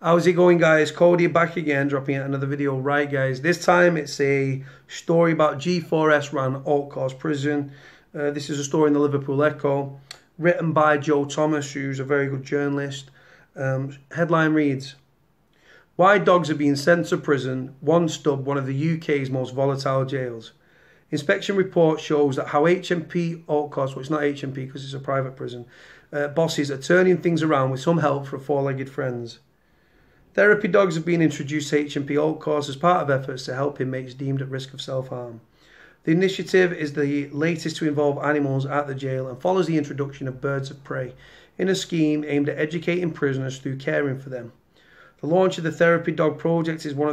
How's it going, guys? Cody back again, dropping out another video. Right, guys, this time it's a story about G4S ran Alt Course Prison. This is a story in the Liverpool Echo, written by Joe Thomas, who's a very good journalist. Headline reads, "Why dogs are being sent to prison, one stub one of the UK's most volatile jails. Inspection report shows that how HMP Alt Course," well, it's not HMP because it's a private prison, bosses are turning things around with some help from four-legged friends. Therapy dogs have been introduced to HMP Alt Course as part of efforts to help inmates deemed at risk of self-harm. The initiative is the latest to involve animals at the jail and follows the introduction of birds of prey in a scheme aimed at educating prisoners through caring for them. The launch of the Therapy Dog Project is one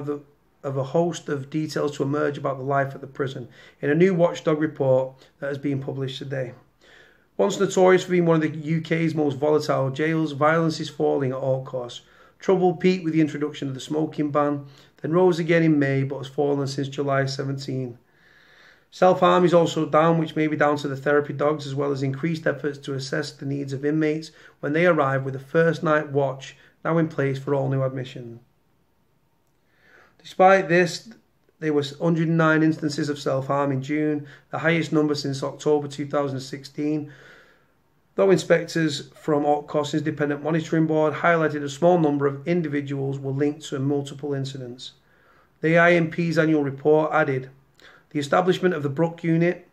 of a host of details to emerge about the life at the prison in a new watchdog report that has been published today. Once notorious for being one of the UK's most volatile jails, violence is falling at Alt Course. Trouble peaked with the introduction of the smoking ban, then rose again in May but has fallen since July 17. Self-harm is also down, which may be down to the therapy dogs, as well as increased efforts to assess the needs of inmates when they arrive, with the first night watch now in place for all new admission. Despite this, there were 109 instances of self-harm in June, the highest number since October 2016, though inspectors from Alt Course Independent Monitoring Board highlighted a small number of individuals were linked to multiple incidents. The IMP's annual report added, "The establishment of the Brook Unit,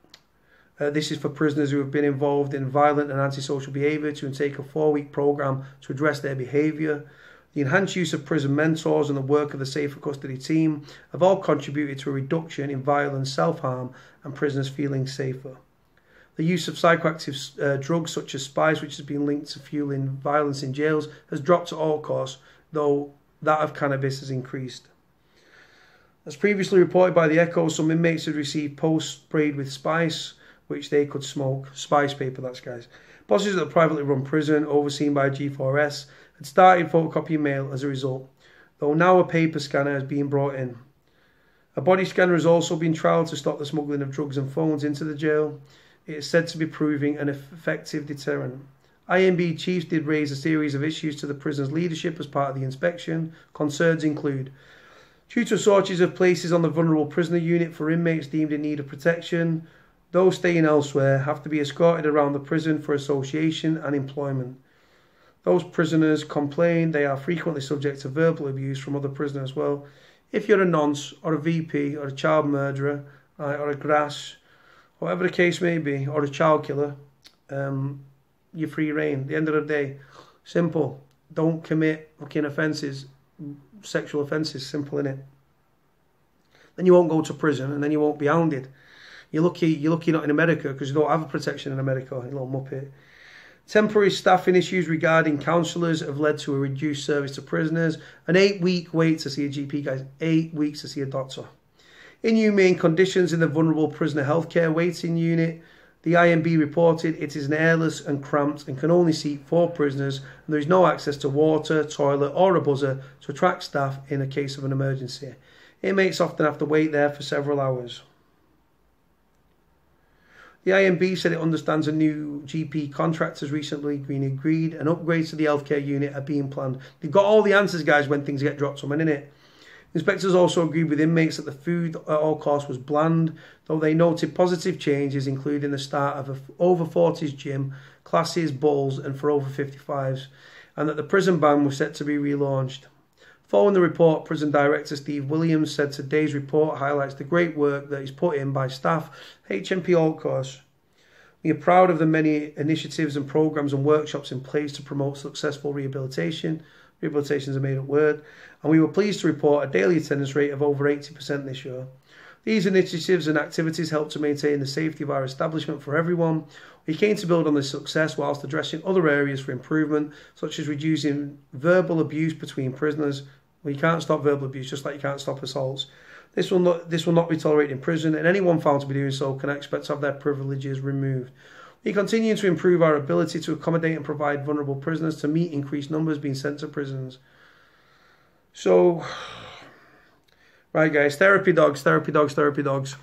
this is for prisoners who have been involved in violent and antisocial behaviour, to take a 4-week programme to address their behaviour. The enhanced use of prison mentors and the work of the Safer Custody team have all contributed to a reduction in violence, self-harm and prisoners feeling safer. The use of psychoactive drugs such as spice, which has been linked to fueling violence in jails, has dropped at Alt Course, though that of cannabis has increased. As previously reported by the Echo, some inmates had received posts sprayed with spice, which they could smoke. Spice paper, that's, guys. Bosses at the privately run prison, overseen by G4S, had started photocopying mail as a result, though now a paper scanner is being brought in. A body scanner has also been trialled to stop the smuggling of drugs and phones into the jail. It is said to be proving an effective deterrent. IMB chiefs did raise a series of issues to the prison's leadership as part of the inspection. Concerns include, due to shortages of places on the vulnerable prisoner unit for inmates deemed in need of protection, those staying elsewhere have to be escorted around the prison for association and employment. Those prisoners complain they are frequently subject to verbal abuse from other prisoners. Well, if you're a nonce or a VP or a child murderer or a grass, whatever the case may be, or a child killer, you're free reign. At the end of the day, simple. Don't commit fucking offences, sexual offences, simple innit? Then you won't go to prison and then you won't be hounded. You're lucky you're not in America, because you don't have a protection in America, you little muppet. Temporary staffing issues regarding counsellors have led to a reduced service to prisoners. An 8-week wait to see a GP, guys. 8 weeks to see a doctor. Inhumane conditions in the vulnerable prisoner healthcare waiting unit. The IMB reported it is an airless and cramped and can only seat 4 prisoners, and there is no access to water, toilet or a buzzer to attract staff in a case of an emergency. Inmates often have to wait there for several hours. The IMB said it understands a new GP contract has recently been agreed and upgrades to the healthcare unit are being planned. They've got all the answers, guys, when things get dropped on them, innit? Inspectors also agreed with inmates that the food at Alt Course was bland, though they noted positive changes, including the start of a over 40s gym, classes, bowls and for over 55s, and that the prison ban was set to be relaunched. Following the report, Prison Director Steve Williams said today's report highlights the great work that is put in by staff at HMP Alt Course. We are proud of the many initiatives and programmes and workshops in place to promote successful rehabilitation. Rehabilitation is a made-up word. And we were pleased to report a daily attendance rate of over 80% this year. These initiatives and activities help to maintain the safety of our establishment for everyone. We came to build on this success whilst addressing other areas for improvement, such as reducing verbal abuse between prisoners. Well, you can't stop verbal abuse, just like you can't stop assaults. This will not be tolerated in prison, and anyone found to be doing so can expect to have their privileges removed. We continue to improve our ability to accommodate and provide vulnerable prisoners to meet increased numbers being sent to prisons. So, right, guys, therapy dogs, therapy dogs, therapy dogs.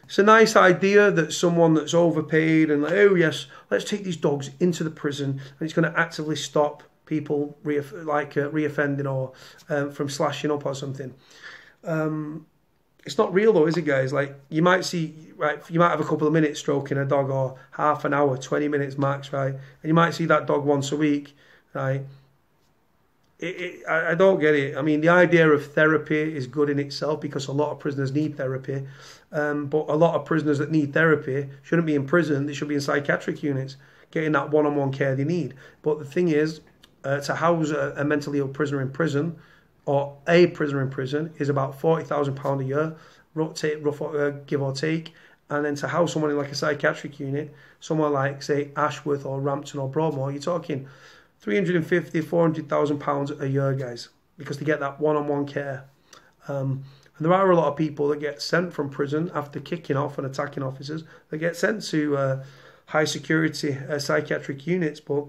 It's a nice idea that someone that's overpaid and like, oh yes, let's take these dogs into the prison and it's going to actively stop people reoffending or from slashing up or something. It's not real though, is it, guys? Like, you might see, right, you might have a couple of minutes stroking a dog, or half an hour, 20 minutes max, right? And you might see that dog once a week, right? I don't get it. I mean, the idea of therapy is good in itself because a lot of prisoners need therapy. But a lot of prisoners that need therapy shouldn't be in prison. They should be in psychiatric units, getting that one-on-one care they need. But the thing is, to house a mentally ill prisoner in prison, or a prisoner in prison, is about £40,000 a year, give or take. And then to house someone in like a psychiatric unit, somewhere like, say, Ashworth or Rampton or Broadmoor, you're talking £350,000, £400,000 a year, guys, because they get that one-on-one care. And there are a lot of people that get sent from prison after kicking off and attacking officers. They get sent to high security psychiatric units, but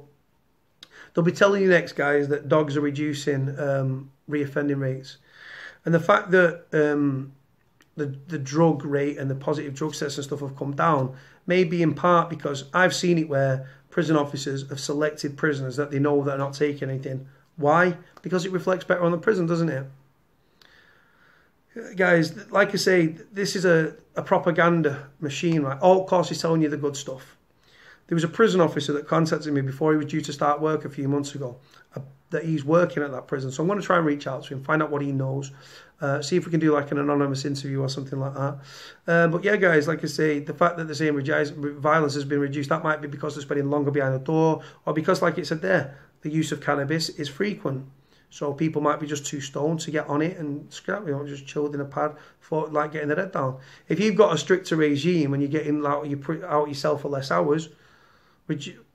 they'll be telling you next, guys, that dogs are reducing reoffending rates. And the fact that the drug rate and the positive drug tests and stuff have come down may be in part because I've seen it where prison officers have selected prisoners that they know that are not taking anything. Why? Because it reflects better on the prison, doesn't it? Guys, like I say, this is a propaganda machine, right? Alt course is telling you the good stuff. There was a prison officer that contacted me before he was due to start work a few months ago, that he's working at that prison. So I'm going to try and reach out to him, find out what he knows, see if we can do like an anonymous interview or something like that. But yeah, guys, like I say, the fact that they're saying violence has been reduced, that might be because they're spending longer behind the door, or because, like it said there, the use of cannabis is frequent. So people might be just too stoned to get on it and scrap, just chilled in a pad for like getting their head down. If you've got a stricter regime and you're getting out yourself for less hours,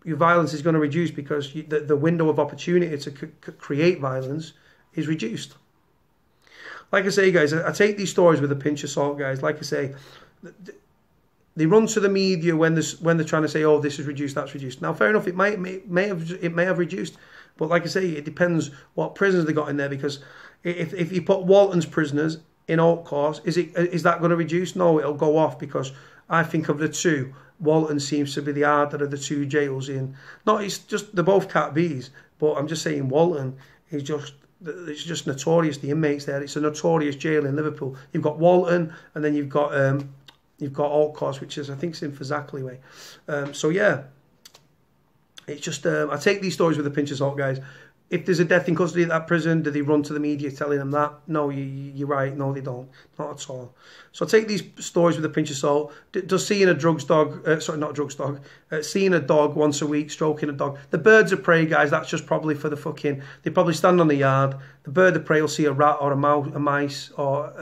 your violence is going to reduce because the window of opportunity to create violence is reduced. Like I say, guys, I take these stories with a pinch of salt, guys. Like I say, they run to the media when they're trying to say, "Oh, this is reduced, that's reduced." Now, fair enough, it may have reduced, but like I say, it depends what prisons they got in there. Because if you put Walton's prisoners in alt course, is that going to reduce? No, it'll go off, because I think of the two, Walton seems to be the harder of the two jails in. No, it's just they're both Cat Bs, but I'm just saying Walton is just notorious. The inmates there, it's a notorious jail in Liverpool. You've got Walton, and then you've got alt course, which is, I think, it's in Fazakerley way. So yeah, it's just I take these stories with a pinch of salt, guys. If there's a death in custody at that prison, do they run to the media telling them that? No, you're right. No, they don't. Not at all. So I take these stories with a pinch of salt. Does seeing a seeing a dog once a week, stroking a dog. The birds of prey, guys, that's just probably for the fucking, they probably stand on the yard. The bird of prey will see a rat or a mice or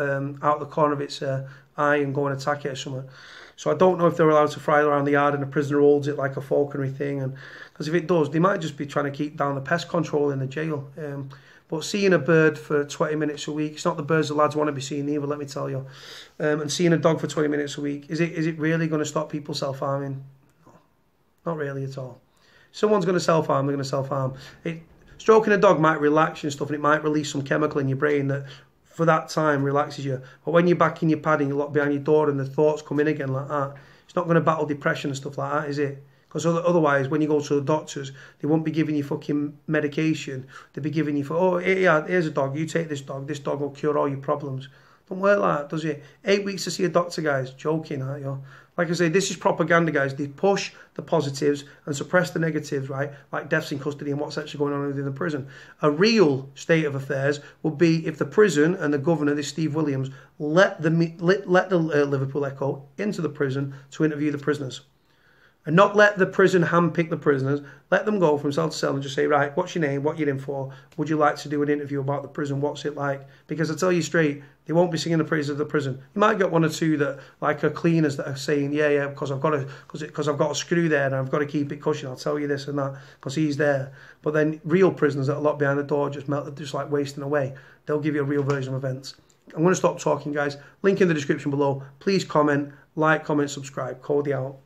out the corner of its eye and go and attack it or something. So I don't know if they're allowed to fly around the yard and the prisoner holds it like a falconry thing. And because if it does, they might just be trying to keep down the pest control in the jail. But seeing a bird for 20 minutes a week, it's not the birds the lads want to be seeing either, let me tell you. And seeing a dog for 20 minutes a week, is it really going to stop people self-harming? No, not really at all. Someone's going to self-harm, they're going to self-harm. Stroking a dog might relax you and stuff, and it might release some chemical in your brain that for that time relaxes you. But when you're back in your padding, you're locked behind your door and the thoughts come in again like that, it's not going to battle depression and stuff like that, is it? Because otherwise, when you go to the doctors, they won't be giving you fucking medication. They'll be giving you, here's a dog, you take this dog will cure all your problems. Don't work like that, does it? 8 weeks to see a doctor, guys. Joking, aren't you? Like I say, this is propaganda, guys. They push the positives and suppress the negatives, right? Like deaths in custody and what's actually going on within the prison. A real state of affairs would be if the prison and the governor, this Steve Williams, let the Liverpool Echo into the prison to interview the prisoners. And not let the prison handpick the prisoners. Let them go from cell to cell and just say, right, what's your name? What you're in for? Would you like to do an interview about the prison? What's it like? Because I tell you straight, they won't be singing the praises of the prison. You might get one or two that, like, are cleaners that are saying, yeah, because I've got a screw there and I've got to keep it cushioned. I'll tell you this and that because he's there. But then real prisoners that are locked behind the door just like wasting away. They'll give you a real version of events. I'm going to stop talking, guys. Link in the description below. Please comment, like, comment, subscribe. Cody out.